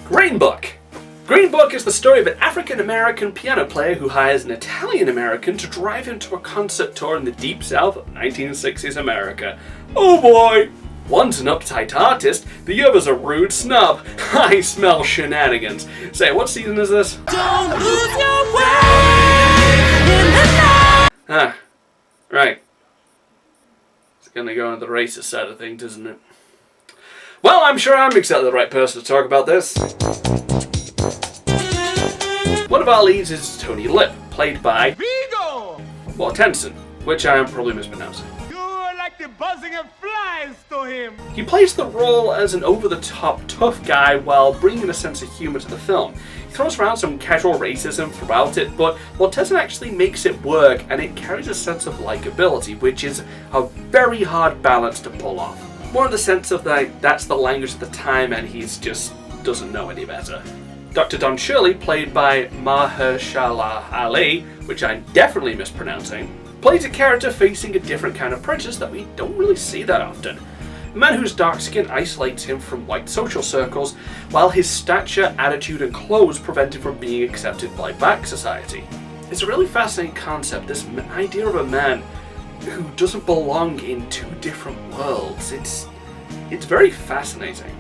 Green Book. Green Book is the story of an African-American piano player who hires an Italian-American to drive him to a concert tour in the deep south of 1960s America. Oh boy! One's an uptight artist, the other's a rude snob. I smell shenanigans. Say, what season is this? Don't lose your way in the night. Ah, right. It's gonna go on the racist side of things, isn't it? Well, I'm sure I'm exactly the right person to talk about this. One of our leads is Tony Lip, played by Vigo! Tenson, which I am probably mispronouncing. You're like the buzzing of flies to him. He plays the role as an over-the-top tough guy while bringing a sense of humour to the film. He throws around some casual racism throughout it, but Tenson actually makes it work, and it carries a sense of likability, which is a very hard balance to pull off. More in the sense of that's the language of the time and he just doesn't know any better. Dr. Don Shirley, played by Mahershala Ali, which I'm definitely mispronouncing, plays a character facing a different kind of prejudice that we don't really see that often. A man whose dark skin isolates him from white social circles, while his stature, attitude and clothes prevent him from being accepted by black society. It's a really fascinating concept, this idea of a man who doesn't belong in two different worlds. It's very fascinating.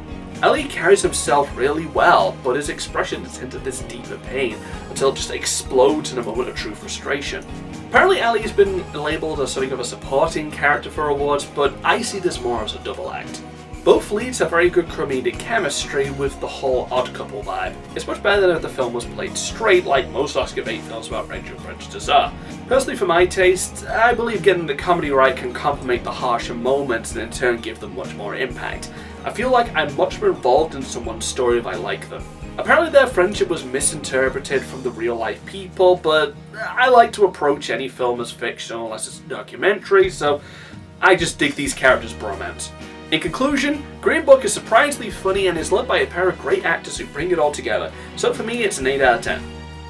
Ali carries himself really well, but his expression is into this deeper pain until it just explodes in a moment of true frustration. Apparently Ali has been labelled as something of a supporting character for awards, but I see this more as a double act. Both leads have very good comedic chemistry with the whole odd couple vibe. It's much better than if the film was played straight like most Oscar bait films about racial prejudice are. Personally, for my taste, I believe getting the comedy right can complement the harsher moments and in turn give them much more impact. I feel like I'm much more involved in someone's story if I like them. Apparently their friendship was misinterpreted from the real life people, but I like to approach any film as fictional unless it's a documentary, so I just dig these characters' bromance. In conclusion, Green Book is surprisingly funny and is led by a pair of great actors who bring it all together, so for me it's an 8 out of 10.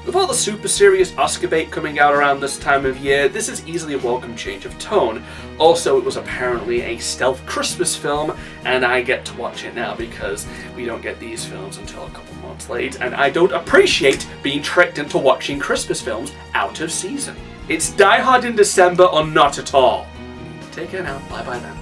With all the super serious Oscar bait coming out around this time of year, this is easily a welcome change of tone. Also, it was apparently a stealth Christmas film, and I get to watch it now because we don't get these films until a couple months late, and I don't appreciate being tricked into watching Christmas films out of season. It's Die Hard in December or not at all. Take care now, bye bye then.